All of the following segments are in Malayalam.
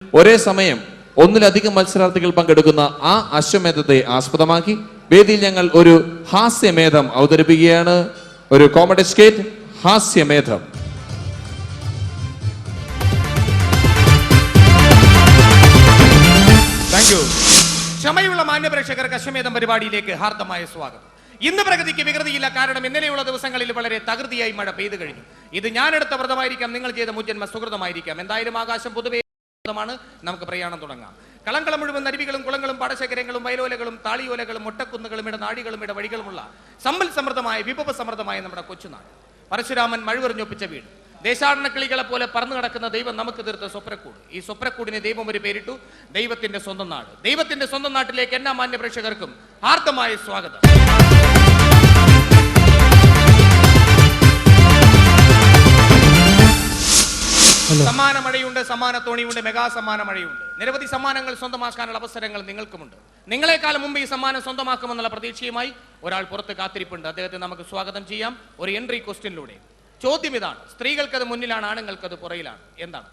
ഒരേ സമയം ഒന്നിലധികം മത്സരാർത്ഥികൾ പങ്കെടുക്കുന്ന ആ അശ്വമേധത്തെ ആസ്പദമാക്കി വേദിയിൽ ഞങ്ങൾ ഒരു ഹാസ്യമേധം അവതരിപ്പിക്കുകയാണ്. ഒരു കോമഡി സ്കേറ്റ് ഹാസ്യമേധം. Thank you. ക്ഷമയുള്ള മാന്യപ്രേക്ഷകർക്ക് അശ്വമേധം പരിപാടിയിലേക്ക് ഹാർദമായ സ്വാഗതം. ഇന്ന് പ്രകൃതിക്ക് വികൃതിയില്ല. കാരണം ഇന്നലെയുള്ള ദിവസങ്ങളിൽ വളരെ തകൃതിയായി മഴ പെയ്തു കഴിഞ്ഞു. ഇത് ഞാനെടുത്ത വ്രതമായിരിക്കാം, നിങ്ങൾ ചെയ്ത മുജ്ജന്മ സുഹൃതമായിരിക്കാം. എന്തായാലും ആകാശം പൊതുവേ ാണ്. നമുക്ക് പ്രയാണം തുടങ്ങാം. കളങ്കളം മുഴുവൻ അരുവികളും കുളങ്ങളും പാടശേഖരങ്ങളും വയലോലകളും താളിയോലകളും ഒട്ടക്കുന്നുകളും ഇടനാടികളും ഇടവഴികളുമുള്ള സമ്പൽ സമൃദ്ധമായ വിഭവ സമൃദ്ധമായ നമ്മുടെ കൊച്ചുനാട്. പരശുരാമൻ മഴുവെറിഞ്ഞൊപ്പിച്ച വീട്. ദേശാടന കിളികളെ പോലെ പറന്നു നടക്കുന്ന ദൈവം നമുക്ക് തീർത്ത സ്വപ്നക്കൂട്. ഈ സ്വപ്നക്കൂടിന് ദൈവം ഒരു പേരിട്ടു, ദൈവത്തിന്റെ സ്വന്തം നാട്. ദൈവത്തിന്റെ സ്വന്തം നാട്ടിലേക്ക് എല്ലാ മാന്യ പ്രേക്ഷകർക്കും ഹാർദമായ സ്വാഗതം. സമ്മാന മഴയുണ്ട്, സമ്മാന തോണിയുണ്ട്, മെഗാ സമ്മാന മഴയുണ്ട്. നിരവധി സമ്മാനങ്ങൾ സ്വന്തമാക്കാനുള്ള അവസരങ്ങൾ നിങ്ങൾക്കുമുണ്ട്. നിങ്ങളെക്കാളും മുമ്പ് ഈ സമ്മാനം സ്വന്തമാക്കുമെന്നുള്ള പ്രതീക്ഷയുമായി ഒരാൾ പുറത്ത് കാത്തിരിപ്പുണ്ട്. അദ്ദേഹത്തെ നമുക്ക് സ്വാഗതം ചെയ്യാം ഒരു എൻട്രി ക്വസ്റ്റ്യനിലൂടെ. ചോദ്യം ഇതാണ്: സ്ത്രീകൾക്കത് മുന്നിലാണ്, ആണുങ്ങൾക്കത് പുറകിലാണ്. എന്താണ്?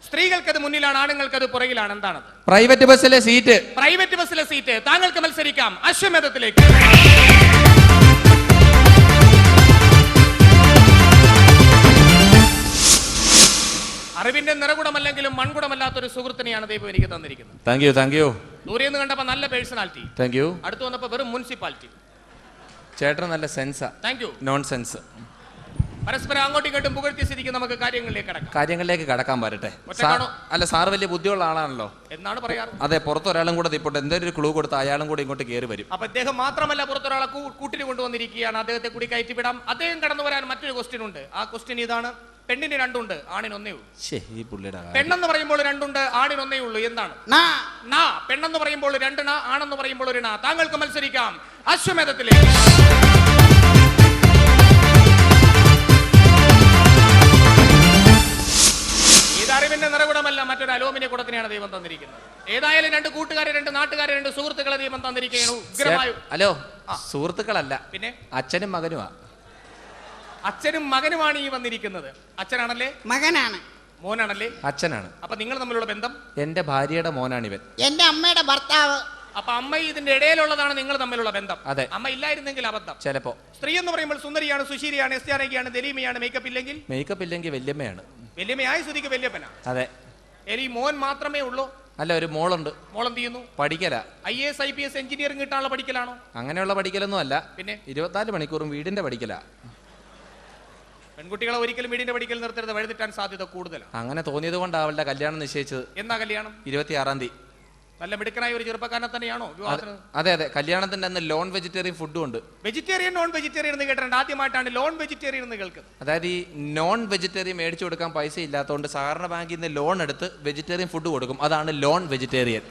സ്ത്രീകൾക്കത് മുന്നിലാണ്, ആണുങ്ങൾക്കത് പുറകിലാണ്. എന്താണത്? പ്രൈവറ്റ് ബസ്സിലെ സീറ്റ്. പ്രൈവറ്റ് ബസ്സിലെ സീറ്റ്. താങ്കൾക്ക് മത്സരിക്കാം അശ്വമേധത്തിലേക്ക്. അറിവിന്റെ നിറകുടമല്ലെങ്കിലും മൺകുടമല്ലാത്തൊരു സുഹൃത്തിനെയാണ് ദൈവം എനിക്ക് തന്നിരിക്കുന്നത്. Thank you, thank you. ദൂരെ നിന്ന് കണ്ടപ്പോ നല്ല പേഴ്സണാലിറ്റി. Thank you. അടുത്ത് വന്നപ്പോ വെറും മുനിസിപ്പാലിറ്റി. ചേട്ടൻ നല്ല സെൻസാ. Thank you. Nonsense. പരസ്പരം അങ്ങോട്ടും ഇങ്ങോട്ടും പുകഴ്ത്തി സ്ഥിതിക്ക് നമുക്ക് കാര്യങ്ങളിലേക്ക് കടക്കാൻ വരട്ടെ. അല്ല, സാറ് വലിയ ബുദ്ധിയുള്ള ആളാണല്ലോ എന്നാണ് പറയാറ്. അതെ, പുറത്തൊരാളും കൂടെ ഇപ്പോൾ എന്തെങ്കിലും ഒരു ക്ലൂ കൊടുത്ത് അയാളും കൂടെ ഇങ്ങോട്ട് കയറി വരും. അപ്പൊ അദ്ദേഹം മാത്രമല്ല പുറത്തൊരാളെ കൂട്ടിന് കൊണ്ടുവന്നിരിക്കുകയാണ്. അദ്ദേഹത്തെ കൂടി കയറ്റി വിടാം. അദ്ദേഹം കടന്നു വരാൻ മറ്റൊരു ക്വസ്റ്റ്യൻ ഉണ്ട്. ആ ക്വസ്റ്റ്യൻ ഇതാണ്: പെണ്ണിന് രണ്ടുണ്ട്, ആണിന് ഒന്നേ ഉള്ളൂ. പെണ്ണെന്ന് പറയുമ്പോൾ രണ്ടുണ്ട്, ആണിന് ഒന്നേ ഉള്ളൂ. എന്താണ്? പെണ്ണെന്ന് പറയുമ്പോൾ രണ്ട് ണ, ആണെന്ന് പറയുമ്പോൾ ഒരു ണ. താങ്കൾക്ക് മത്സരിക്കാം അശ്വമേധത്തിലേക്ക്. അറിവിന്റെ നിറകുടമല്ല, മറ്റൊരു അലോമിനിയ കുടത്തിനെയാണ് ദൈവം തന്നിരിക്കുന്നത്. ഏതായാലും രണ്ട് കൂട്ടുകാരെ, രണ്ട് നാട്ടുകാരെ, രണ്ട് സുഹൃത്തുക്കളെ ദൈവം തന്നിരിക്കുകയാണ്. ഉഗ്രമായും. ഹലോ, സുഹൃത്തുക്കളല്ല, പിന്നെ അച്ഛനും മകനുമാ. അച്ഛനും മകനുമാണ് ഈ വന്നിരിക്കുന്നത്. അച്ഛനാണല്ലേ? മകനാണ്. മോനാണല്ലേ? അച്ഛനാണ്. അപ്പൊ നിങ്ങൾ തമ്മിലുള്ള ബന്ധം? എന്റെ ഭാര്യയുടെ മോനാണിവൻ. എന്റെ അമ്മയുടെ ഭർത്താവ്. അപ്പൊ അമ്മ ഇതിന്റെ ഇടയിലുള്ളതാണ് നിങ്ങൾ തമ്മിലുള്ള ബന്ധം. അതെ. അമ്മ ഇല്ലായിരുന്നെങ്കിൽ അബദ്ധം. ചിലപ്പോ. സ്ത്രീ എന്ന് പറയുമ്പോൾ സുന്ദരിയാണ്, സുശീരിയാണ്, എസ്റ്റാനകിയാണ്, ദലീമയാണ്. മേക്കപ്പ് ഇല്ലെങ്കിൽ വല്യമ്മയാണ്. വല്യമ്മയായ സ്തുതിക്ക് വല്യപ്പനാ. അതെ. ഈ മോൻ മാത്രമേ ഉള്ളൂ? അല്ല, ഒരു മോളുണ്ട്. മോളെന്ത് ചെയ്യുന്നു? പഠിക്കല. IAS IPS എഞ്ചിനീയറിംഗ് കിട്ടാനുള്ള പഠിക്കലാണോ? അങ്ങനെയുള്ള പഠിക്കലൊന്നും അല്ല. പിന്നെ 24 മണിക്കൂറും വീടിന്റെ പഠിക്കല. പെൺകുട്ടികളെ ഒരിക്കലും വീടിന്റെ പഠിക്കൽ നിർത്തരുത്, വഴിതെറ്റാൻ സാധ്യത കൂടുതലാണ്. അങ്ങനെ തോന്നിയത് കൊണ്ട് അവളുടെ കല്യാണം നിശ്ചയിച്ചത്. എന്നാ കല്യാണം? 26-ാം തീയതി. നല്ല മിടുക്കനായ ഒരു ചെറുപ്പക്കാരനെ തന്നെയാണോ വിവാഹത്തിന്? അതെ അതെ. കല്യാണത്തിന്റെ അന്ന് ലോൺ വെജിറ്റേറിയൻ ഫുഡും ഉണ്ട്. വെജിറ്റേറിയൻ നോൺ വെജിറ്റേറിയൻ എന്ന് കേട്ടിട്ടുണ്ട്. ആദ്യമായിട്ടാണ് ലോൺ വെജിറ്റേറിയൻ എന്ന് കേൾക്കുന്നത്. അതായത് ഈ നോൺ വെജിറ്റേറിയൻ മേടിച്ചു കൊടുക്കാൻ പൈസ ഇല്ലാത്തതുകൊണ്ട് സഹകരണ ബാങ്കിൽ നിന്ന് ലോൺ എടുത്ത് വെജിറ്റേറിയൻ ഫുഡ് കൊടുക്കും. അതാണ് ലോൺ വെജിറ്റേറിയൻ.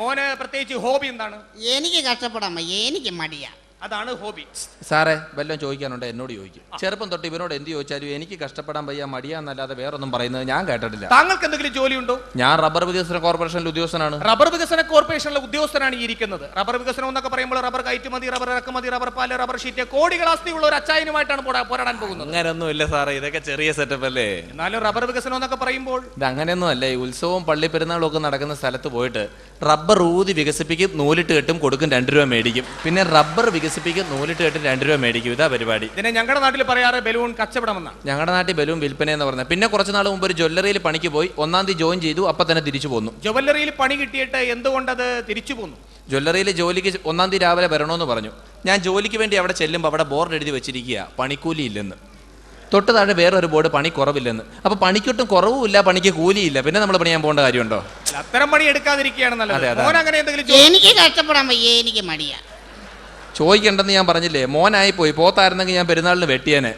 മോന് പ്രത്യേകിച്ച് ഹോബി എന്താണ്? എനിക്ക് കഷ്ടപ്പെടാൻ വയ്യ, എനിക്ക് മടിയാ. അതാണ് ഹോബി. സാറേ, വല്ലതും ചോദിക്കാനുണ്ട് എന്നോട് ചോദിക്കും. ചെറുപ്പം തൊട്ട് ഇവനോട് എന്ത് ചോദിച്ചാലും എനിക്ക് കഷ്ടപ്പെടാൻ വയ്യ, മടിയാന്നല്ലാതെ വേറൊന്നും പറയുന്നത് ഞാൻ കേട്ടിട്ടില്ല. താങ്കൾക്ക് എന്തെങ്കിലും ജോലിയുണ്ടോ? ഞാൻ റബ്ബർ വികസന കോർപ്പറേഷനിൽ ഉദ്യോഗസ്ഥനാണ്. റബ്ബർ വികസന കോർപ്പറേഷനിലെ ഉദ്യോഗസ്ഥനാണ് ഈ ഇരിക്കുന്നത്. റബ്ബർ വികസനം എന്നൊക്കെ പറയുമ്പോൾ റബ്ബർ കയറ്റുമതി, റബ്ബർ ഇറക്കുമതി, റബ്ബർ പാല്, റബ്ബർ ഷീറ്റ്, കോടികൾ ആസ്തിയുള്ള ഒരു അച്ചായനുമായിട്ടാണ് പോരാടാൻ പോകുന്നത്. അങ്ങനെയൊന്നും ഇല്ല സാറേ, ഇതൊക്കെ ചെറിയ സെറ്റപ്പ് അല്ലേ. എന്നാലും റബ്ബർ വികസനം എന്നൊക്കെ പറയുമ്പോൾ ഇത് അങ്ങനെയൊന്നും അല്ലേ. ഈ ഉത്സവവും പള്ളി പെരുന്നാളും ഒക്കെ നടക്കുന്ന സ്ഥലത്ത് പോയിട്ട് റബ്ബർ ഊതി വികസിപ്പിക്കും, നൂലിട്ട് കെട്ടും, കൊടുക്കും, 2 രൂപ മേടിക്കും. പിന്നെ റബ്ബർ വികസിപ്പിക്കും, നൂലിട്ട് കെട്ടും, 2 രൂപ മേടിക്കും. ഇതാ പരിപാടി. ഇതിനെ ഞങ്ങളുടെ നാട്ടിൽ പറയാറ് ബലൂൺ കച്ചവടം എന്നാണ്. ഞങ്ങളുടെ നാട്ടിൽ ബലൂൺ വിൽപ്പന എന്ന് പറഞ്ഞത്. പിന്നെ കുറച്ച് നാൾ മുമ്പ് ഒരു ജ്വല്ലറിയിൽ പണിക്ക് പോയി 1-ാം തീയതി ജോയിൻ ചെയ്തു. അപ്പൊ തന്നെ തിരിച്ചു പോന്നു. ജ്വല്ലറിയിൽ പണി കിട്ടിയിട്ട് എന്തുകൊണ്ടത് തിരിച്ചു പോന്നു? ജ്വല്ലറിയിൽ ജോലിക്ക് 1-ാം തീയതി രാവിലെ വരണമെന്ന് പറഞ്ഞു. ഞാൻ ജോലിക്ക് വേണ്ടി അവിടെ ചെല്ലുമ്പോൾ അവിടെ ബോർഡ് എഴുതി വെച്ചിരിക്കുക, പണിക്കൂലി ഇല്ലെന്ന്. തൊട്ട് താഴെ വേറൊരു ബോർഡ്, പണി കുറവില്ലെന്ന്. അപ്പൊ പണിക്കൊട്ടും കുറവുമില്ല, പണിക്ക് കൂലിയില്ല. പിന്നെ നമ്മൾ പണിയാൻ പോകേണ്ട കാര്യമുണ്ടോ? അത്തരം പണി എടുക്കാതിരിക്കുകയാണ് നല്ലത്. എനിക്ക് കഷ്ടപ്പെടാൻ വയ്യ, എനിക്ക് മടിയാ. ചോദിക്കണ്ടെന്ന് ഞാൻ പറഞ്ഞില്ലേ. മോനായി പോയി. പോത്തായിരുന്നെങ്കിൽ ഞാൻ പെരുന്നാളിന് വെട്ടിയേനെ.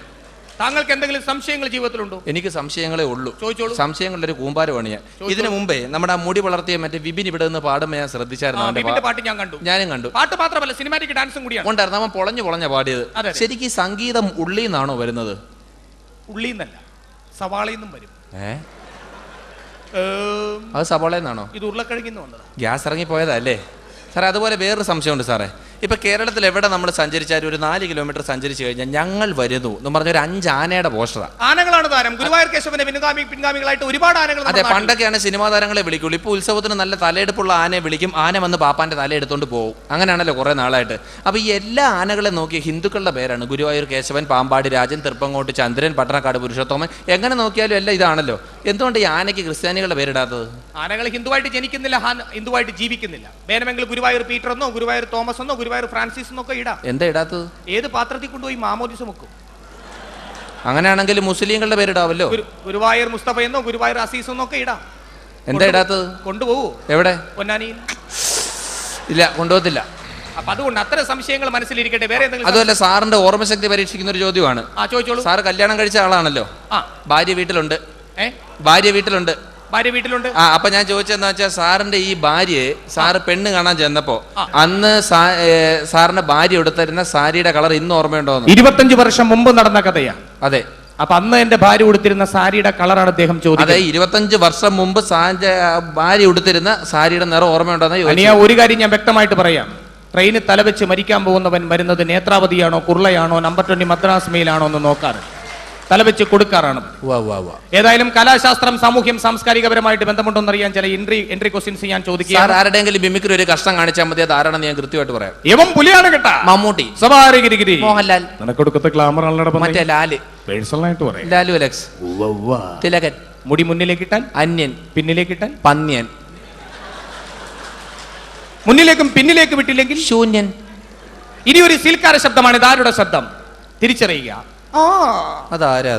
താങ്കൾക്ക് എന്തെങ്കിലും സംശയങ്ങൾ ജീവിതത്തിലുണ്ടോ? എനിക്ക് സംശയങ്ങളേ ഉള്ളൂ. ചോദിച്ചോളൂ. സംശയങ്ങളുടെ ഒരു കൂമ്പാരമാണ് ഞാൻ. ഇതിനു മുമ്പേ നമ്മുടെ ആ മുടി വളർത്തിയ മറ്റേ വിപിൻ ഇവിടെ നിന്ന് പാടുമ്പോൾ ഞാൻ ശ്രദ്ധിച്ചായിരുന്നു. പാട്ട് ഞാൻ കണ്ടു. ഞാനും കണ്ടു. പാട്ട് മാത്രമല്ല, സിനിമാറ്റിക് ഡാൻസും കൂടിയാണ് ഉണ്ടായിരുന്നു. അവൻ പൊളഞ്ഞ പാടിയത്. ശരിക്കും സംഗീതം ഉള്ളിന്നാണോ വരുന്നത്? ഉള്ളിന്നല്ല, സവാളയിന്നും വരും. അത് സവാളയെന്നാണോ? ഇത് ഉരുളക്കിഴങ്ങിന്ന് വന്നത്. ഗ്യാസ് ഇറങ്ങിപ്പോയതല്ലേ സാറേ? അതുപോലെ വേറൊരു സംശയമുണ്ട് സാറേ. ഇപ്പൊ കേരളത്തിൽ എവിടെ നമ്മൾ സഞ്ചരിച്ചാലും ഒരു 4 കിലോമീറ്റർ സഞ്ചരിച്ചു കഴിഞ്ഞാൽ ഞങ്ങൾ വരുന്നു എന്ന് പറഞ്ഞ ഒരു 5 ആനയുടെ പോസ്റ്ററാണ്. ആനകളാണ് താരം. ഗുരുവായൂർ കേശവന്റെ പിൻഗാമികളായിട്ട് ഒരുപാട് ആനകൾ. അതെ, പണ്ടൊക്കെയാണ് സിനിമാ താരങ്ങളെ വിളിക്കുള്ളൂ. ഇപ്പൊ ഉത്സവത്തിന് നല്ല തലയെടുപ്പുള്ള ആനയെ വിളിക്കും, ആന വന്ന് പാപ്പാന്റെ തല എടുത്തോണ്ട് പോകും. അങ്ങനെയാണല്ലോ കുറെ നാളായിട്ട്. അപ്പൊ ഈ എല്ലാ ആനകളെ നോക്കിയ ഹിന്ദുക്കളുടെ പേരാണ്. ഗുരുവായൂർ കേശവൻ, പാമ്പാടി രാജൻ, തൃപ്പങ്ങോട്ട് ചന്ദ്രൻ, പട്ടണക്കാട് പുരുഷോത്തമൻ. എങ്ങനെ നോക്കിയാലും എല്ലാം ഇതാണല്ലോ. എന്തുകൊണ്ട് ഈ ആനയ്ക്ക് ക്രിസ്ത്യാനികളുടെ പേരിടാത്തത്? ആനകൾ ഹിന്ദുവായിട്ട് ജനിക്കുന്നില്ല, ഹിന്ദുവായിട്ട് ജീവിക്കുന്നില്ല. വേണമെങ്കിൽ ഗുരുവായൂർ പീറ്റർ എന്നോ ഗുരുവായൂർ തോമസ് എന്നോ ഗുരുവായൂർ ഫ്രാൻസിസ് എന്നൊക്കെ ഇടാം. എന്താ ഇടാത്തത്? ഏത് പാത്രത്തിൽ കൊണ്ടുപോയി മാമോദിസം വെക്കും. അങ്ങനെയാണെങ്കിൽ മുസ്ലിങ്ങളുടെ പേരിടാവല്ലോ. ഗുരുവായൂർ മുസ്തഫ എന്നോ ഗുരുവായൂർ അസീസ് എന്നൊക്കെ ഇടാം. എന്താ ഇടാത്തത്? കൊണ്ടുപോകൂ. എവിടെ? പൊന്നാനിയിൽ. ഇല്ല, കൊണ്ടുപോകത്തില്ല. അപ്പൊ അതുകൊണ്ട് അത്തരം സംശയങ്ങൾ മനസ്സിലിരിക്കട്ടെ. വേറെ എന്തെങ്കിലും? അതുമല്ല, സാറിന്റെ ഓർമ്മശക്തി പരീക്ഷിക്കുന്ന ഒരു ചോദ്യമാണ്. ചോദിച്ചോളൂ. സാറ് കല്യാണം കഴിച്ച ആളാണല്ലോ. ഭാര്യ വീട്ടിലുണ്ട്. ഭാര്യ വീട്ടിലുണ്ട്. ഭാര്യ വീട്ടിലുണ്ട്. അപ്പൊ ഞാൻ ചോദിച്ചെന്താ വെച്ചാൽ, സാറിന്റെ ഈ ഭാര്യയെ സാറ് പെണ്ണ് കാണാൻ ചെന്നപ്പോ അന്ന് സാറിന്റെ ഭാര്യ എടുത്തിരുന്ന സാരിയുടെ കളർ ഇന്ന് ഓർമ്മയുണ്ടോ? 25 വർഷം മുമ്പ് നടന്ന കഥയാ. അതെ. അപ്പൊ അന്ന് എന്റെ ഭാര്യ ഉടുത്തിരുന്ന സാരിയുടെ കളറാണ് അദ്ദേഹം ചോദിച്ചത്. അതെ, 25 വർഷം മുമ്പ് ഭാര്യ ഉടുത്തിരുന്ന സാരിയുടെ നിറം ഓർമ്മയുണ്ടോന്ന് ചോദിച്ചു. ഒരു കാര്യം ഞാൻ വ്യക്തമായിട്ട് പറയാം. ട്രെയിനിൽ തലവെച്ച് മരിക്കാൻ പോകുന്നവൻ വരുന്നത് നേത്രാവതിയാണോ കുർളയാണോ നമ്പർ 20 മദ്രാസ് മെയിലാണോ എന്ന് നോക്കാറ്. തലവെച്ച് കൊടുക്കാറാണ്. ഏതായാലും കലാശാസ്ത്രം സാമൂഹ്യം സാംസ്കാരികപരമായിട്ട് ബന്ധമുണ്ടോന്നറിയാൻ ചില എൻട്രി ക്വസ്റ്റ്യൻസ് ഞാൻ ചോദിക്കുക. ആരുടെയെങ്കിലും മിമിക്രി ഒരു കഷ്ടം കാണിച്ചാൽ മതി, അത് ആരാണെന്ന് ഞാൻ കൃത്യമായിട്ട് പറയാം. ഇവൻ പുലിയാണ് കേട്ടാ. മമ്മൂട്ടി, മോഹൻലാൽ, നിനക്കൊടുക്കത്തെ ഗ്ലാമർ മറ്റേ ലാല്, പേഴ്സണലായിട്ട് പറയാം. ലാലു അലക്സ്, തിലകൻ. മുടി മുന്നിലേക്കിട്ടാൽ അന്യൻ, പിന്നിലേക്കിട്ടാൽ പന്ന്യൻ, മുന്നിലേക്കും പിന്നിലേക്ക് വിട്ടില്ലെങ്കിൽ ശൂന്യൻ. ഇനി ഒരു സീൽക്കാര ശബ്ദമാണ്. ഇതാരുടെ ശബ്ദം തിരിച്ചറിയുക.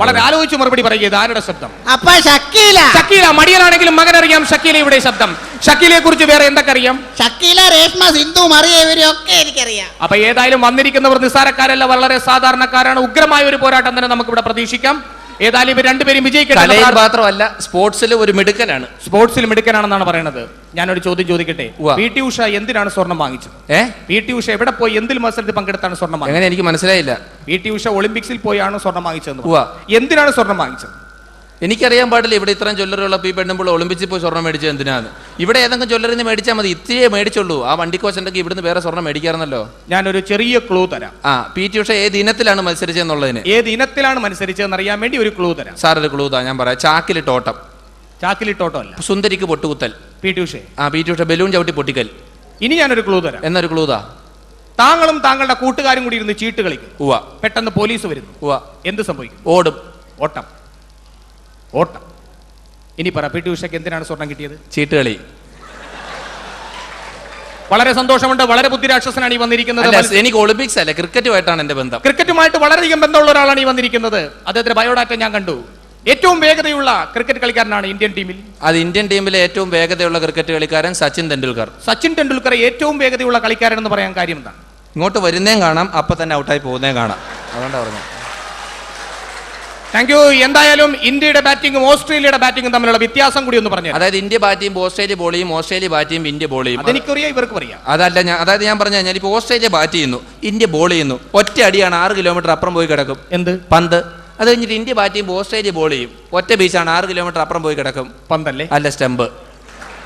വളരെ ആലോചിച്ച് മറുപടി പറയുക. ഇതാരുടെ ശബ്ദം? അപ്പൊ ഷക്കീല. ഷക്കീല. മടിയനാണെങ്കിലും മകനറിയാം ഷക്കീലയുടെ ശബ്ദം. ഷക്കീലയെ കുറിച്ച് വേറെ എന്തൊക്കെ അറിയാം? ഷക്കീല, രേഷ്മ, സിന്ധു, മറിയ, ഇവരൊക്കെ എനിക്കറിയാം. അപ്പൊ ഏതായാലും വന്നിരിക്കുന്നവർ നിസ്സാരക്കാരല്ല, വളരെ സാധാരണക്കാരാണ്. ഉഗ്രമായ ഒരു പോരാട്ടം തന്നെ നമുക്ക് ഇവിടെ പ്രതീക്ഷിക്കാം. ഏതായാലും ഇവർ രണ്ടുപേരും വിജയിക്കട്ടെ. മാത്രമല്ല സ്പോർട്സിൽ ഒരു മിടുക്കനാണ്. സ്പോർട്സിൽ മിടുക്കനാണെന്നാണ് പറയുന്നത്. ഞാനൊരു ചോദ്യം ചോദിക്കട്ടെ. പി.ടി. ഉഷ എന്തിനാണ് സ്വർണം വാങ്ങിച്ചത്? പി.ടി. ഉഷ എവിടെ പോയി എന്തിൽ മത്സരത്തിൽ പങ്കെടുത്താണ് സ്വർണം വാങ്ങിച്ചത്? എങ്ങനെ? എനിക്ക് മനസ്സിലായില്ല. പി.ടി. ഉഷ ഒളിമ്പിക്സിൽ പോയാണ് സ്വർണം വാങ്ങിച്ചത്. എന്തിനാണ് സ്വർണം വാങ്ങിച്ചത്? എനിക്കറിയാൻ പാടില്ല. ഇവിടെ ഇത്രയും ജ്വല്ലറികളൊക്കെ ഈ പെണ്ണുമ്പോൾ ഒളിമ്പിക്സിൽ പോയി സ്വർണ്ണം മേടിച്ചത് എന്തിനാണ്? ഇവിടെ ഏതെങ്കിലും ജ്വല്ലറിൽ നിന്ന് മേടിച്ചാൽ മതി. ഇത്തിരിയേ മേടിച്ചുള്ളൂ. ആ വണ്ടിക്കോച്ചുണ്ടെങ്കിൽ ഇവിടുന്ന് വേറെ സ്വർണ്ണം മേടിക്കാറുന്നല്ലോ. ഞാനൊരു ചെറിയ ക്ലൂ തരാം. പി.ടി. ഉഷ ഏത് ഇനത്തിലാണ് മത്സരിച്ചെന്നുള്ളതിന്, ഏത് ഇനത്തിലാണ് മത്സരിച്ചതെന്ന് അറിയാൻ വേണ്ടി ഒരു ക്ലൂ തരാം. സാർ ഒരു ക്ലൂ താ. ഞാൻ പറയാം. ചാക്കിലിട്ടോട്ടം. ചാക്കിലിട്ടോട്ടം അല്ല. സുന്ദരിക്ക് പൊട്ടുകുത്തൽ. പി.ടി. ഉഷ. പി.ടി. ഉഷ ബലൂൺ ചവിട്ടി പൊട്ടിക്കൽ. ഇനി ഞാനൊരു ക്ലൂ തരാം. എന്നൊരു ക്ലൂ താ. താങ്കളും താങ്കളുടെ കൂട്ടുകാരും കൂടി ഇരുന്ന് ചീട്ട് കളിക്കും. പെട്ടെന്ന് പോലീസ് വരുന്നു. എന്ത് സംഭവിക്കും? ഓടും. ഓട്ടം. ഓട്ടം. ഇനി പറ, പി.ടി. ഉഷയ്ക്ക് എന്തിനാണ് സ്വർണം കിട്ടിയത്? ചീട്ടുകളി. വളരെ സന്തോഷമുണ്ട്. വളരെ ബുദ്ധിരാക്ഷസനാണ് ഈ വന്നിരിക്കുന്നത്. എനിക്ക് ഒളിമ്പിക്സ് അല്ല, ക്രിക്കറ്റുമായിട്ടാണ് എന്റെ ബന്ധം. ക്രിക്കറ്റുമായിട്ട് വളരെയധികം ബന്ധമുള്ള ഒരാളാണ് ഈ വന്നിരിക്കുന്നത്. അദ്ദേഹത്തിന്റെ ബയോഡാറ്റ ഞാൻ കണ്ടു. ഏറ്റവും വേഗതയുള്ള ക്രിക്കറ്റ് കളിക്കാരനാണ് ഇന്ത്യൻ ടീമിൽ. അത് ഇന്ത്യൻ ടീമിലെ ഏറ്റവും വേഗതയുള്ള ക്രിക്കറ്റ് കളിക്കാരൻ സച്ചിൻ തെണ്ടുൽക്കർ. സച്ചിൻ തെണ്ടുൽക്കർ ഏറ്റവും വേഗതയുള്ള കളിക്കാരൻ എന്ന് പറയാൻ കാര്യം എന്താണ്? ഇങ്ങോട്ട് വരുന്നേം കാണാം, അപ്പൊ തന്നെ ഔട്ടായി പോകുന്നേം കാണാം. അതുകൊണ്ടാണ് പറഞ്ഞത്. Thank you. എന്തായാലും ഇന്ത്യയുടെ ബാറ്റിംഗും ഓസ്ട്രേലിയയുടെ ബാറ്റിംഗും തമ്മിലുള്ള വ്യത്യാസം കൂടി ഒന്ന് പറഞ്ഞു. അതായത് ഇന്ത്യ ബാറ്റ് ചെയ്യുമ്പോൾ ഓസ്ട്രേലിയ ബോൾ ചെയ്യും, ഓസ്ട്രേലിയ ബാറ്റ് ചെയ്യുമ്പോൾ ഇന്ത്യ ബോൾ ചെയ്യും. അതെനിക്കറിയാം, ഇവർക്കും അറിയാം. അതല്ല അതായത് ഞാൻ പറഞ്ഞു കഴിഞ്ഞാൽ ഇപ്പോൾ ഓസ്ട്രേലിയ ബാറ്റ് ചെയ്യുന്നു, ഇന്ത്യ ബോൾ ചെയ്യുന്നു. ഒറ്റ അടിയാണ് 6 കിലോമീറ്റർ അപ്പുറം പോയി കിടക്കും. എന്ത്? പന്ത്. അത് കഴിഞ്ഞിട്ട് ഇന്ത്യ ബാറ്റ് ചെയ്യുമ്പോൾ ഓസ്ട്രേലിയ ബോൾ ചെയ്യും. ഒറ്റ ബീച്ചാണ് 6 കിലോമീറ്റർ അപ്പുറം പോയി കിടക്കും. പന്തല്ലേ? അല്ല, സ്റ്റംപ്.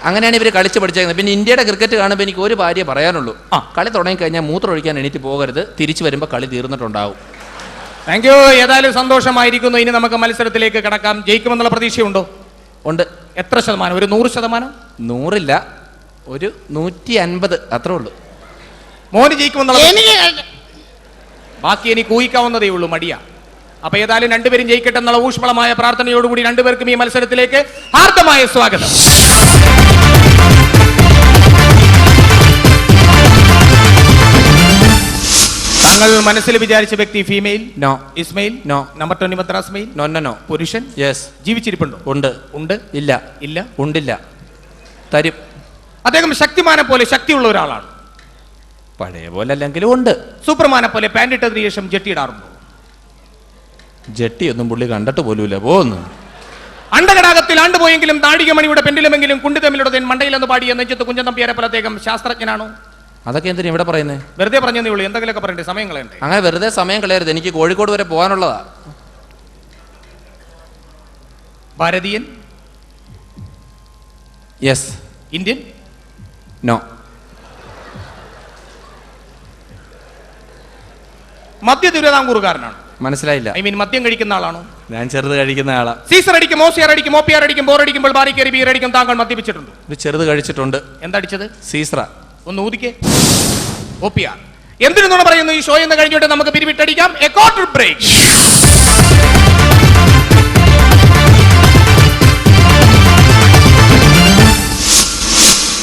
അങ്ങനെയാണ് ഇവർ കളിച്ച് പഠിച്ചേക്കുന്നത്. പിന്നെ ഇന്ത്യയുടെ ക്രിക്കറ്റ് കാണുമ്പോൾ എനിക്ക് ഒരു കാര്യം പറയാനുള്ളൂ. കളി തുടങ്ങി കഴിഞ്ഞാൽ മൂത്രം ഒഴിക്കാൻ എണീറ്റ് പോകരുത്. തിരിച്ചു വരുമ്പോൾ കളി തീർന്നിട്ടുണ്ടാവും. Thank you. ഏതായാലും സന്തോഷമായിരിക്കുന്നു. ഇനി നമുക്ക് മത്സരത്തിലേക്ക് കടക്കാം. ജയിക്കുമെന്നുള്ള പ്രതീക്ഷയുണ്ടോ? ഉണ്ട്. എത്ര ശതമാനം? ഒരു 100%? 100 ഒരു 150, അത്രേ ഉള്ളൂ. മോന് ജയിക്കുമെന്നുള്ള ബാക്കി എനിക്ക് ഊഹിക്കാവുന്നതേ ഉള്ളൂ. മടിയ. അപ്പൊ ഏതായാലും രണ്ടുപേരും ജയിക്കട്ടെ എന്നുള്ള ഊഷ്മളമായ പ്രാർത്ഥനയോടുകൂടി രണ്ടുപേർക്കും ഈ മത്സരത്തിലേക്ക് ഹാർദമായ സ്വാഗതം. താങ്കൾ മനസ്സിൽ വിചാരിച്ച വ്യക്തി female? No. Ismail? No. Number 20 Madras mail? No no no. പുരുഷൻ? യെസ്. ജീവിച്ചിരിപ്പുണ്ടോ? ഉണ്ട്. ഉണ്ട്? ഇല്ല. ഇല്ല. ഉണ്ടില്ല. തരും. അദ്ദേഹം ശക്തിമാനെ പോലെ ശക്തിയുള്ള ഒരാളാണ്. പഴയ പോലെ അല്ലെങ്കിലും ഉണ്ട്. സൂപ്പർമാനെ പോലെ പാന്റ് ഇട്ടതിന് ശേഷം ജെട്ടി ഇടാറുണ്ടോ? ജെട്ടിയൊന്നും പുള്ളി കണ്ടിട്ട് പോലുമില്ല. പോകുന്നു. അണ്ടകടാകത്തിൽ ആണ്ടുപോയെങ്കിലും താഴികമണിയുടെ പെൻഡിലുമെങ്കിലും കുണ്ടി തമ്മിലുടെ മണ്ടയിലെന്ന് പാടിയ നെഞ്ചത്ത് കുഞ്ചൻ നമ്പ്യാരെ പോലെ അദ്ദേഹം ശാസ്ത്രജ്ഞനാണോ? അതൊക്കെ എന്തിനാ ഇവിടെ പറയുന്നത്? വെറുതെ പറഞ്ഞതേ ഉള്ളൂ. എന്തെങ്കിലുമൊക്കെ പറയണ്ടേ? സമയം കളയണ്ടേ? അങ്ങനെ വെറുതെ സമയം കളയരുത്. എനിക്ക് കോഴിക്കോട് വരെ പോകാനുള്ളതാ. ഭാരതീയൻ? യെസ്. ഇന്ത്യൻ? നോ. മധ്യ തിരുവിതാംകൂറുകാരനാണ്. മനസ്സിലായില്ല. ഐ മീൻ മദ്യം കഴിക്കുന്ന ആളാണോ? ഞാൻ ചെറുത് കഴിക്കുന്ന ആളാ. സീസർ അടിക്കും, ഓസിയർ അടിക്കും, ഓപ്പിയാർ അടിക്കും, ബോറടിക്കുമ്പോൾ ബാരിക്കേറി ബീർ അടിക്കും. താങ്കൾ മദ്യപിച്ചിട്ടുണ്ട്? ഒരു ചെറുത് കഴിച്ചിട്ടുണ്ട്. എന്തടിച്ചത്? സീസ്ര. ഒന്ന് ഊതിക്കേ. ഓപ്പിയാർ. എന്തിനെന്നാണ് പറയുന്നു? ഈ ഷോ എന്ന് കഴിഞ്ഞിട്ട് നമുക്ക് പിരിവിട്ടടിക്കാം. A quarter break.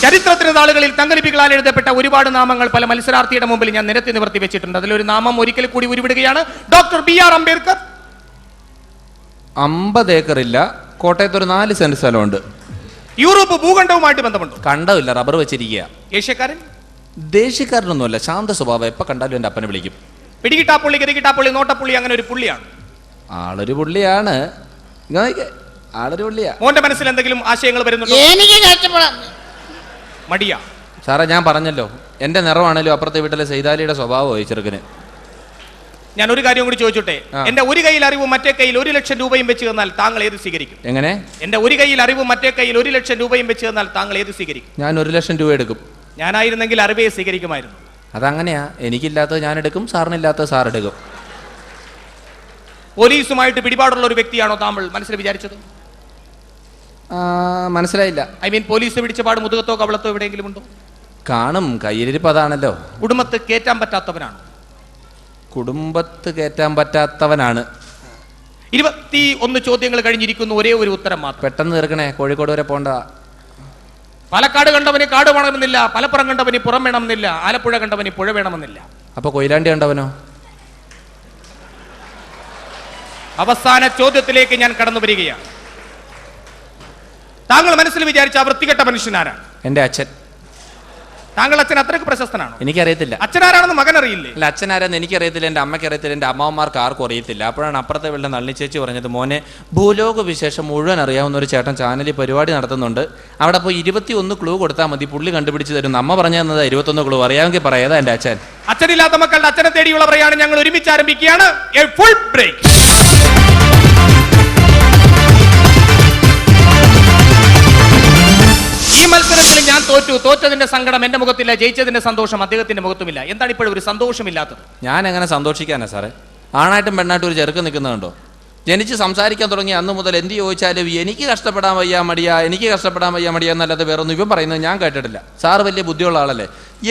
ചരിത്രത്തിന് താളുകളിൽ തങ്കലിപികളാൽ എഴുതപ്പെട്ട ഒരുപാട് നാമങ്ങൾ പല മത്സരാർത്ഥിയുടെ മുമ്പിൽ ഞാൻ നിരത്തി നിവർത്തി വെച്ചിട്ടുണ്ട്. അതിലൊരു നാമം ഒരിക്കൽ കൂടി ഉരുവിടുകയാണ്. Doctor B.R. അംബേദ്കർ. 50 ഏക്കറില്ല, കോട്ടയത്ത് ഒരു 4 സെന്റ് സ്ഥലമുണ്ട്. യൂറോപ്പ് ഭൂഖണ്ഡവുമായിട്ട് ബന്ധമുണ്ടോ? കണ്ടമില്ല, റബ്ബർ വെച്ചിരിക്കുക. ഏഷ്യക്കാരൻ? ദേശീയക്കാരനൊന്നുമല്ല, ശാന്ത സ്വഭാവം. എപ്പോൾ കണ്ടാലും എൻ്റെ അപ്പനെ വിളിക്കും. പിടികിട്ടാപ്പുള്ളി, ഗതികിട്ടാപ്പുള്ളി, നോട്ടപ്പുള്ളി, അങ്ങനെ ഒരു പുള്ളിയാണ്. ആളൊരു പുള്ളിയാണ്. ആളൊരു പുള്ളിയാ. മോന്റെ മനസ്സിൽ എന്തെങ്കിലും ആശയങ്ങൾ വരുന്നുണ്ടോ? എനിക്ക് കഷ്ടപ്പെടാം. മടിയാ സാറേ, ഞാൻ പറഞ്ഞല്ലോ, എൻ്റെ നിറമാണല്ലോ അപ്പുറത്തെ വീട്ടിലെ സൈതാലിയുടെ സ്വഭാവമായി ചെറുക്കന്. ഞാൻ ഒരു കാര്യം കൂടി ചോദിച്ചോട്ടെ. എന്റെ ഒരു കയ്യിൽ അറിവും മറ്റേ കയ്യിൽ 1 ലക്ഷം രൂപയും വെച്ച് തന്നാൽ താങ്കൾ ഏത് സ്വീകരിക്കും? എങ്ങനെ? എന്റെ ഒരു കയ്യിൽ അറിവും മറ്റേ കയ്യിൽ 1 ലക്ഷം രൂപയും വെച്ച് തന്നാൽ താങ്കൾ ഏത് സ്വീകരിക്കും? ഞാൻ 1 ലക്ഷം രൂപ എടുക്കും. ഞാനായിരുന്നെങ്കിൽ അറിവേ സ്വീകരിക്കുമായിരുന്നു. അതങ്ങനെയാ. എനിക്കില്ലാത്തത് ഞാൻ എടുക്കും, സാറിനില്ലാത്തത് സാർ എടുക്കും. പോലീസുമായിട്ട് പിടിപാടുള്ള ഒരു വ്യക്തിയാണോ താങ്കൾ മനസ്സിൽ വിചാരിച്ചത്? മനസ്സിലായില്ല. ഐ മീൻ പോലീസ് പിടിച്ച പാട് മുതുകത്തോ കവളത്തോ എവിടെയെങ്കിലും ഉണ്ടോ? കാണും. കയ്യിലിരിപ്പ് അതാണല്ലോ. കുടുംബത്ത് കയറ്റാൻ പറ്റാത്തവനാണ്? കുടുംബത്ത് കയറ്റാൻ പറ്റാത്തവനാണ്. 21 ചോദ്യങ്ങൾ കഴിഞ്ഞിരിക്കുന്നു. ഒരേ ഒരു ഉത്തരം മാത്രം. പെട്ടെന്ന് തീർക്കണേ, കോഴിക്കോട് വരെ പോണ്ട. പാലക്കാട് കണ്ടവന് കാട് വേണമെന്നില്ല, മലപ്പുറം കണ്ടവന് പുറം വേണമെന്നില്ല, ആലപ്പുഴ കണ്ടവന് പുഴ വേണമെന്നില്ല. അപ്പൊ കൊയിലാണ്ടി കണ്ടവനോ? അവസാന ചോദ്യത്തിലേക്ക് ഞാൻ കടന്നു വരികയാണ്. താങ്കൾ മനസ്സിൽ വിചാരിച്ച ആ വൃത്തികെട്ട മനുഷ്യനാരാണ്? എൻ്റെ അച്ഛൻ. താങ്കൾ അച്ഛൻ അത്രയ്ക്ക് പ്രശസ്തനാണോ? എനിക്കറിയത്തില്ല. അച്ഛനാരാണെന്ന് മകൻ അറിയില്ലേ? അല്ല, അച്ഛനാരെന്ന് എനിക്കറിയത്തില്ല, എൻ്റെ അമ്മയ്ക്ക് അറിയത്തില്ല, എൻ്റെ അമ്മമാർക്ക് ആർക്കും അറിയത്തില്ല. അപ്പോഴാണ് അപ്പുറത്തെ വീട്ടിലെ നളിനി ചേച്ചി പറഞ്ഞത്, മോനെ ഭൂലോക വിശേഷം മുഴുവൻ അറിയാവുന്ന ഒരു ചേട്ടൻ ചാനലിൽ പരിപാടി നടത്തുന്നുണ്ട്, അവിടെ പോയി 21 ക്ലൂ കൊടുത്താൽ മതി, പുള്ളി കണ്ടുപിടിച്ച് തരും. അമ്മ പറഞ്ഞു തന്നത് 21 ക്ലൂ. അറിയാമെങ്കിൽ പറയാതാ എൻ്റെ അച്ഛൻ. അച്ഛനില്ലാത്ത മക്കളുടെ അച്ഛനെ തേടിയുള്ള പ്രയാണം ഞങ്ങൾ ഒരുമിച്ച് ആരംഭിക്കുകയാണ്. A full break. ഈ മത്സരത്തിൽ ഞാൻ തോറ്റതിന്റെ സങ്കടം എന്റെ മുഖത്തില്ല, ജയിച്ചതിന്റെ സന്തോഷം അദ്ദേഹത്തിന്റെ മുഖത്തുമില്ല. എന്താണ് ഇപ്പോഴും ഒരു സന്തോഷമില്ലാത്തത്? ഞാൻ എങ്ങനെ സന്തോഷിക്കാനാ സാറേ? ആണായിട്ടും പെണ്ണായിട്ടും ഒരു ചെറുക്കം നിൽക്കുന്നുണ്ടോ? ജനിച്ച് സംസാരിക്കാൻ തുടങ്ങി അന്ന് മുതൽ എന്ത് ചോദിച്ചാലും എനിക്ക് കഷ്ടപ്പെടാൻ വയ്യ മടിയാ, എനിക്ക് കഷ്ടപ്പെടാൻ വയ്യ മടിയാ എന്നല്ലാതെ വേറെ ഒന്നും ഇവൻ പറയുന്നത് ഞാൻ കേട്ടിട്ടില്ല. സാറ് വലിയ ബുദ്ധിയുള്ള ആളല്ലേ,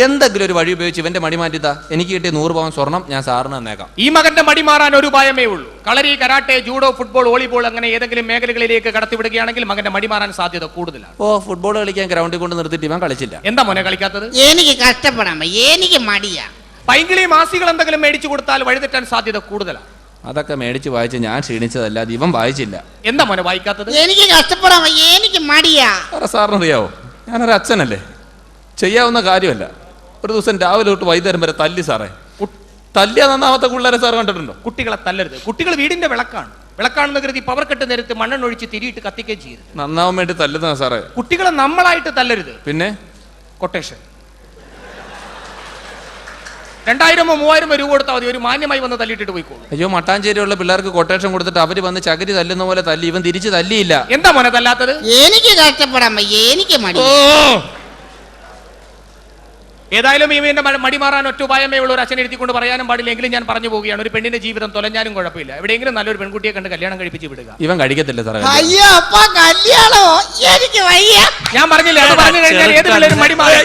എന്തെങ്കിലും ഒരു വഴി ഉപയോഗിച്ച് ഇവന്റെ മടി മാറ്റിത്താ. എനിക്ക് കിട്ടിയ 100 പവൻ സ്വർണം ഞാൻ സാറിന് തന്നേക്കാം. ഈ മകന്റെ മടി മാറാൻ ഒരു ഉപായമേ ഉള്ളൂ. കളരി, കരാട്ടെ, ജൂഡോ, ഫുട്ബോൾ, വോളിബോൾ അങ്ങനെ ഏതെങ്കിലും മേഖലകളിലേക്ക് കടത്തിവിടുകയാണെങ്കിൽ മകന്റെ മടി മാറാൻ സാധ്യത കൂടുതലാണ്. ഫുട്ബോൾ കളിക്കാൻ ഗ്രൗണ്ടിൽ കൊണ്ട് നിർത്തിയിട്ട് ഇവൻ കളിച്ചില്ല. എന്താ മോനെ കളിക്കാത്തത്? എനിക്ക് കഷ്ടപ്പെടാൻ വയ്യ, എനിക്ക് മടിയാ. പൈങ്കിളി മാസികൾ എന്തെങ്കിലും മേടിച്ചു കൊടുത്താൽ വഴിതെറ്റാൻ സാധ്യത കൂടുതലാണ്. അതൊക്കെ മേടിച്ച് വായിച്ച് ഞാൻ ക്ഷീണിച്ചതല്ലാതെ ഇവൻ വായിച്ചില്ല. എന്താ മോനെ വായിക്കാത്തത്? എനിക്ക് കഷ്ടപ്പെടാൻ വയ്യ, എനിക്ക് മടിയാ. സാറിനറിയാവോ, ഞാനൊരു അച്ഛനല്ലേ, ചെയ്യാവുന്ന കാര്യമല്ല. ഒരു ദിവസം രാവിലെ തൊട്ട് വൈകുന്നേരം വരെ തല്ലി സാറേ. തല്ലിയ നന്നാമത്തെ പിള്ളേരെ സാർ കണ്ടിട്ടുണ്ടോ? കുട്ടികളെ തല്ലരുത്. കുട്ടികൾ വീടിന്റെ വിളക്കാണ്. വിളക്കാണെന്ന് കരുതി പവർ കെട്ട് നേരത്ത് മണ്ണെണ്ണൊഴിച്ച് തിരിയിട്ട് കത്തിക്കുകയും ചെയ്യരുത്. നന്നാവാൻ വേണ്ടി തല്ലുന്ന സാറേ. കുട്ടികളെ നമ്മളായിട്ട് തല്ലരുത്. പിന്നെ കൊട്ടേഷൻ 2000-ഓ 3000-ഓ രൂപ കൊടുത്താൽ മതി, ഒരു മാന്യമായി വന്ന് തല്ലിട്ടിട്ട് പോയിക്കോളൂ. അയ്യോ, മട്ടാഞ്ചേരിയുള്ള പിള്ളേർക്ക് കൊട്ടേഷൻ കൊടുത്തിട്ട് അവര് വന്ന് ചകിരി തല്ലുന്ന പോലെ തല്ലി, ഇവൻ തിരിച്ച് തല്ലിയില്ല. എന്താ മോനെ തല്ലാത്തത്? എനിക്ക് കഷ്ടപ്പെടാൻ വയ്യ, എനിക്ക് മടി. ഏതായാലും ഇവന്റെ മടി മാറാൻ ഒറ്റ ഉപായമേ ഉള്ള ഒരു അച്ഛൻ എഴുതിക്കൊണ്ട് പറയാനും പാടില്ല. എങ്കിലും ഞാൻ പറഞ്ഞു പോവുകയാണ്, ഒരു പെണ്ണിന്റെ ജീവിതം തൊലഞ്ഞാലും കുഴപ്പമില്ല, എവിടെയെങ്കിലും നല്ലൊരു പെൺകുട്ടിയെ കണ്ട് കല്യാണം കഴിപ്പിച്ച് വിടുക. ഇവൻ കഴിക്കത്തില്ല സാറേ. അയ്യോ അപ്പ കല്യാണോ? എനിക്ക് വയ്യ. ഞാൻ പറഞ്ഞില്ലേ, അത് പറഞ്ഞു കഴിഞ്ഞാൽ ഏത് പിള്ളേരും മടി മാറി.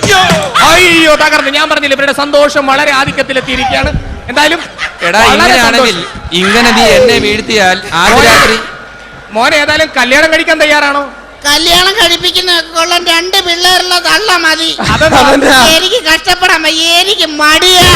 അയ്യോ തകർന്ന്. ഞാൻ പറഞ്ഞില്ല, ഇവരുടെ സന്തോഷം വളരെ ആധിക്യത്തിലെത്തിയിരിക്കുകയാണ്. എന്തായാലും ഇങ്ങനെയാണെങ്കിൽ ഇങ്ങനെ നീ എന്നെ വീഴ്ത്തിയാൽ ആദ്യ രാത്രി മോനെ ഏതായാലും കല്യാണം കഴിക്കാൻ തയ്യാറാണോ? കല്യാണം കഴിപ്പിക്കുന്ന 2 പിള്ളേരുള്ള തള്ള മതി. അതെന്താ? എനിക്ക് കഷ്ടപ്പെടാൻ വയ്യ, എനിക്ക് മടിയാ.